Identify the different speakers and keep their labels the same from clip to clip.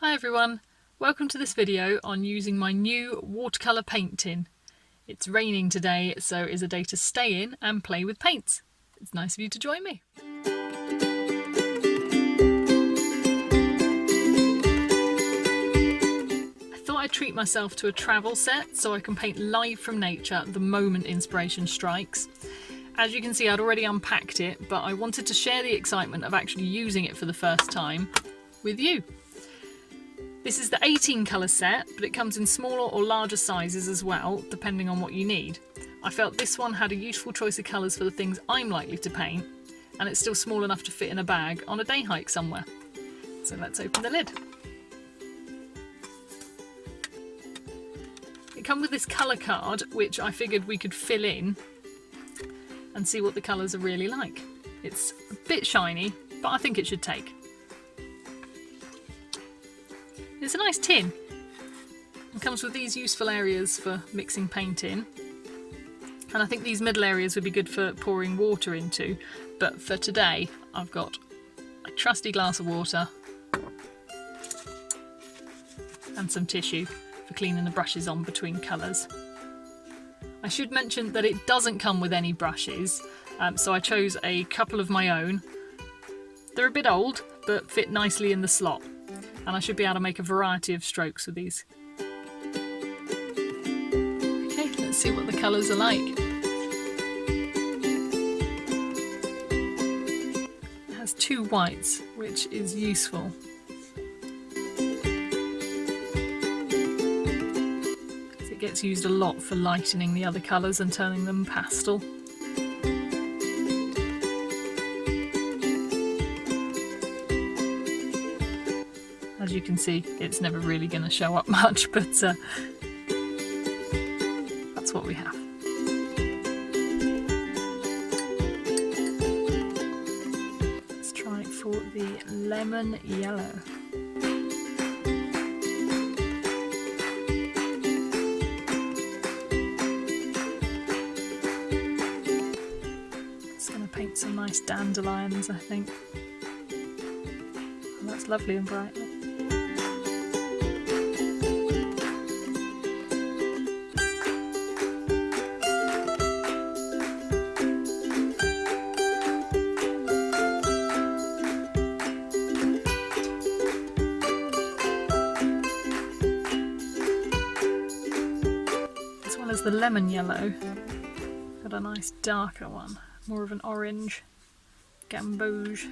Speaker 1: Hi everyone, welcome to this video on using my new watercolour paint tin. It's raining today, so it's a day to stay in and play with paints. It's nice of you to join me. I thought I'd treat myself to a travel set so I can paint live from nature the moment inspiration strikes. As you can see, I'd already unpacked it, but I wanted to share the excitement of actually using it for the first time with you. This is the 18 colour set, but it comes in smaller or larger sizes as well, depending on what you need. I felt this one had a useful choice of colours for the things I'm likely to paint, and it's still small enough to fit in a bag on a day hike somewhere. So let's open the lid. It comes with this colour card, which I figured we could fill in and see what the colours are really like. It's a bit shiny, but I think it should take. It's a nice tin. It comes with these useful areas for mixing paint in. And I think these middle areas would be good for pouring water into. But for today, I've got a trusty glass of water and some tissue for cleaning the brushes on between colours. I should mention that it doesn't come with any brushes, so I chose a couple of my own. They're a bit old, but fit nicely in the slot. And I should be able to make a variety of strokes with these. Okay, let's see what the colours are like. It has two whites, which is useful. It gets used a lot for lightening the other colours and turning them pastel. As you can see, it's never really going to show up much, but that's what we have. Let's try for the lemon yellow. It's going to paint some nice dandelions, I think. Oh, that's lovely and bright. As the lemon yellow, got a nice darker one, more of an orange gamboge.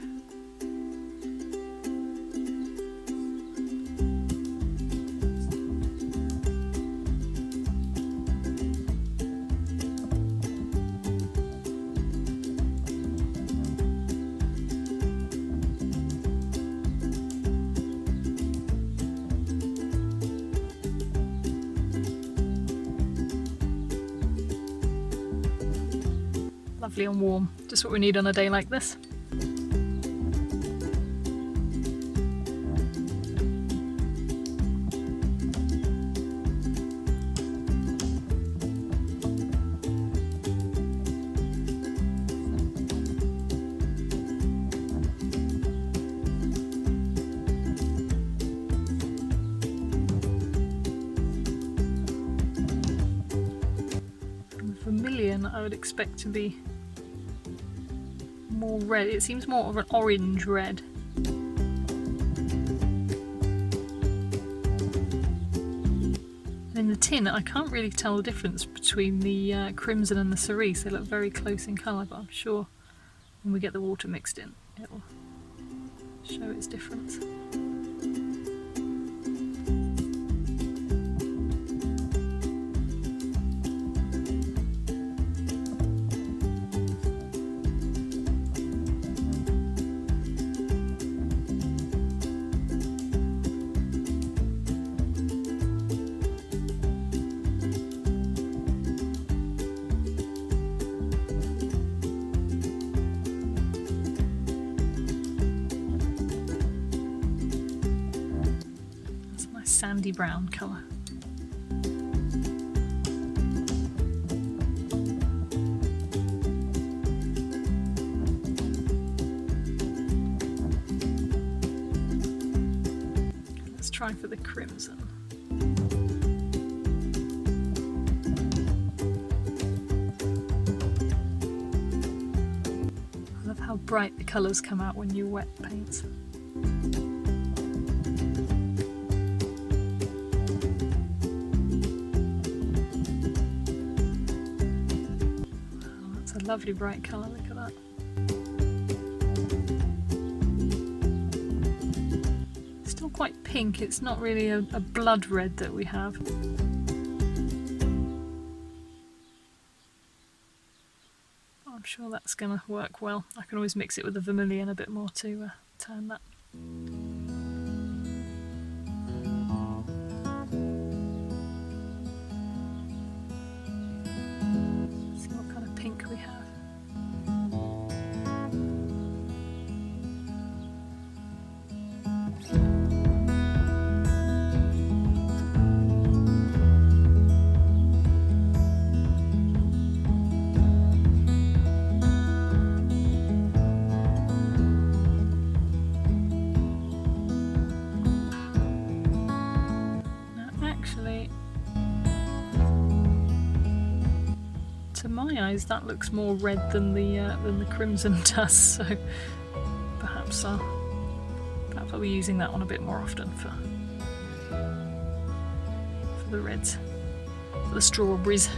Speaker 1: Lovely and warm, just what we need on a day like this. And vermilion I would expect to be more red. It seems more of an orange red. In the tin, I can't really tell the difference between the crimson and the cerise. They look very close in colour, but I'm sure when we get the water mixed in, it'll show its difference. Sandy brown colour. Let's try for the crimson. I love how bright the colours come out when you wet paint. Wow, that's a lovely bright colour, look at that. Still quite pink, it's not really a blood red that we have. I'm sure that's going to work well. I can always mix it with the vermilion a bit more to turn that. See what kind of pink we have. To my eyes, that looks more red than the crimson does. So perhaps I'll be using that one a bit more often for the reds, for the strawberries.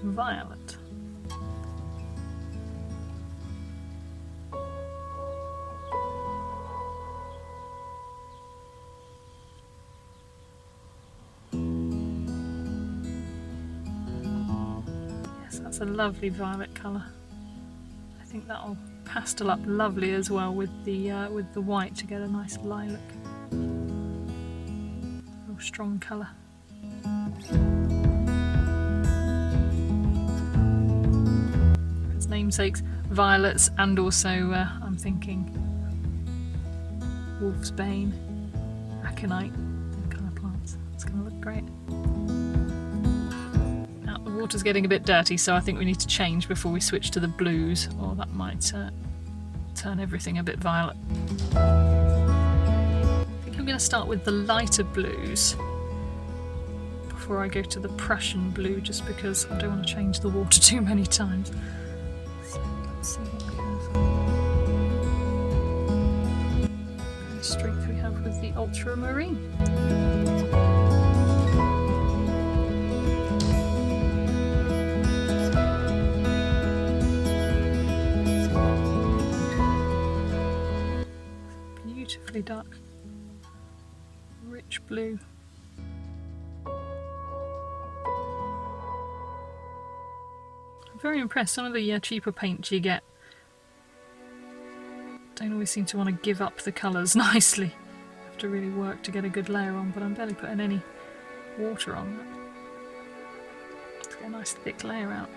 Speaker 1: Violet. Yes, that's a lovely violet colour. I think that'll pastel up lovely as well with the white to get a nice lilac. Real strong colour. Namesakes, violets, and also I'm thinking wolfsbane, aconite, them kind of plants. It's going to look great. Now the water's getting a bit dirty, so I think we need to change before we switch to the blues, or that might turn everything a bit violet. I think I'm going to start with the lighter blues before I go to the Prussian blue, just because I don't want to change the water too many times. See what we have. The strength we have with the ultramarine. Beautifully dark, rich blue. I'm very impressed. Some of the cheaper paints you get don't always seem to want to give up the colours nicely. You have to really work to get a good layer on, but I'm barely putting any water on that. Let's get a nice thick layer out.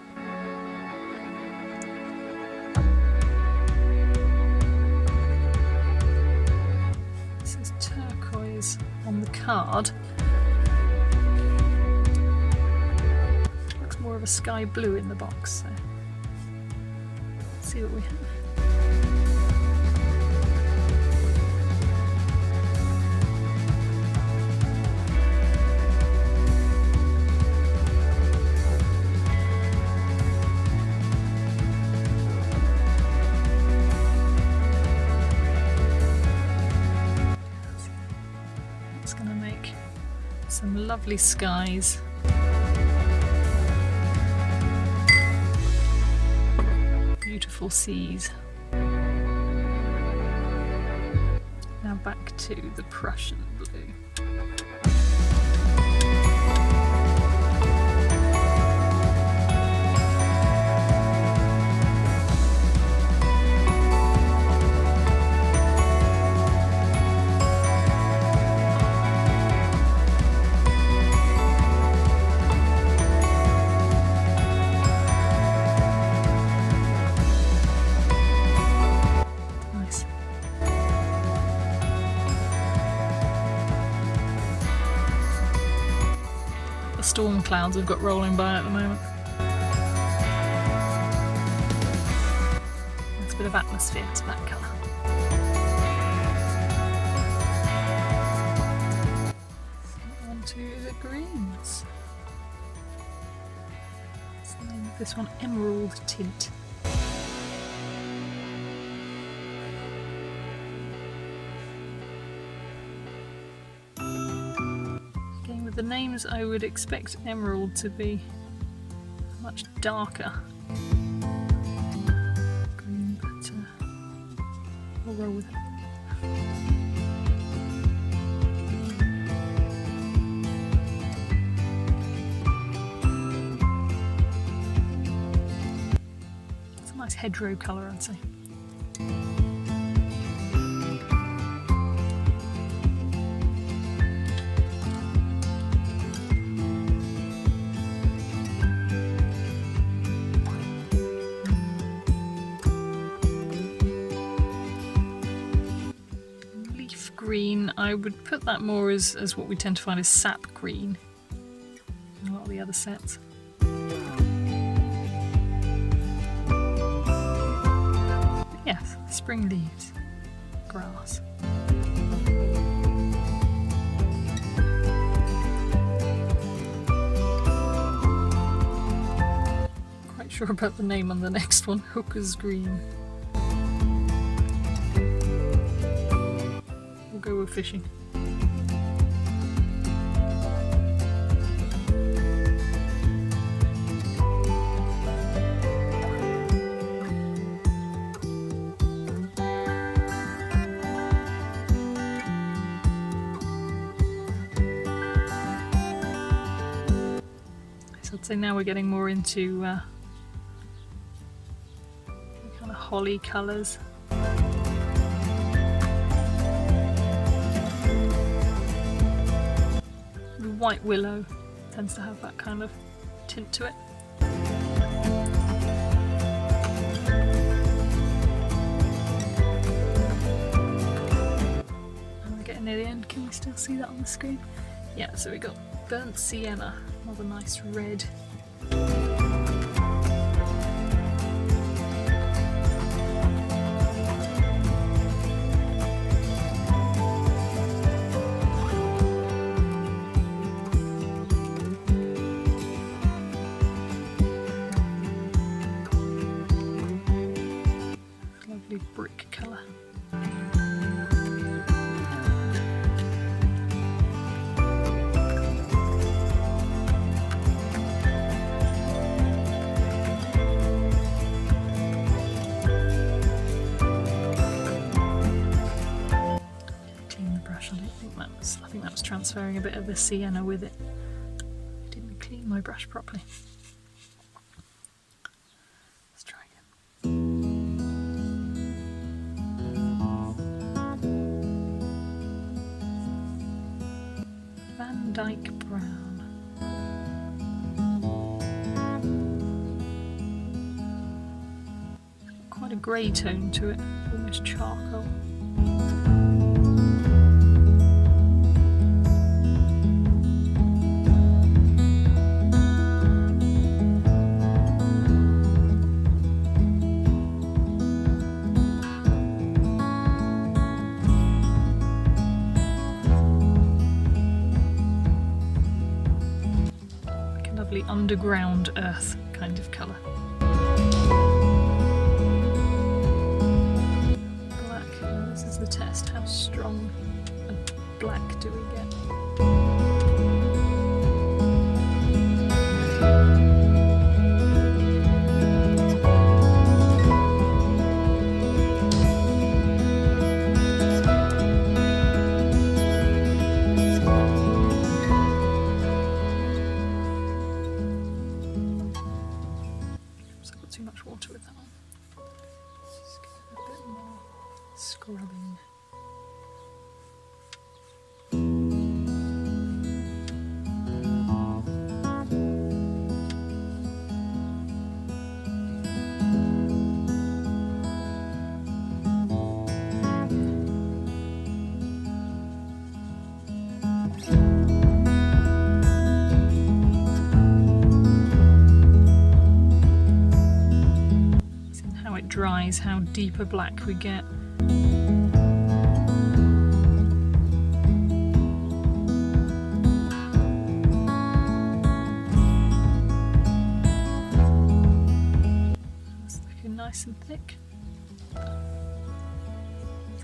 Speaker 1: This is turquoise on the card. Looks more of a sky blue in the box, so let's see what we have. Some lovely skies. Beautiful seas. Now back to the Prussian blue. storm clouds I've got rolling by at the moment. There's a bit of atmosphere to that colour. So on to the greens. What's the name of this one? Emerald Tint. With the names, I would expect emerald to be much darker green, but we'll roll with it. It's a nice hedgerow colour, I'd say. Green, I would put that more as what we tend to find as sap green in a lot of the other sets. But yes, spring leaves, grass. Quite sure about the name on the next one, Hooker's Green. Go with fishing. So I'd say now we're getting more into kind of holly colours. White willow tends to have that kind of tint to it. And we're getting near the end. Can we still see that on the screen? Yeah, so we got burnt sienna, another nice red. Brick colour. Clean the brush. I think that was transferring a bit of the sienna with it. I didn't clean my brush properly. Let's try again. Van Dyke Brown. It's got quite a grey tone to it, almost charcoal. Underground earth kind of colour. Black, this is the test. How strong a black do we get? Too much water with that one. Just get a bit more scrubbing. surprise how deep a black we get. It's looking nice and thick. So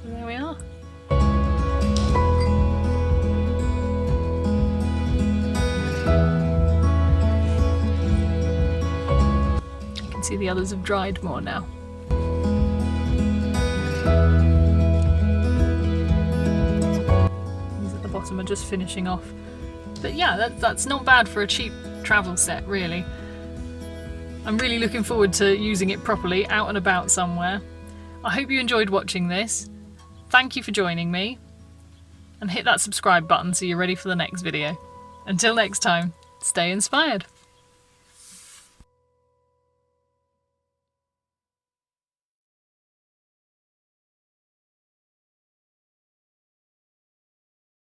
Speaker 1: there we are. See, the others have dried more now. These at the bottom are just finishing off. But yeah, that's not bad for a cheap travel set, really. I'm really looking forward to using it properly out and about somewhere. I hope you enjoyed watching this. Thank you for joining me. And hit that subscribe button so you're ready for the next video. Until next time, stay inspired.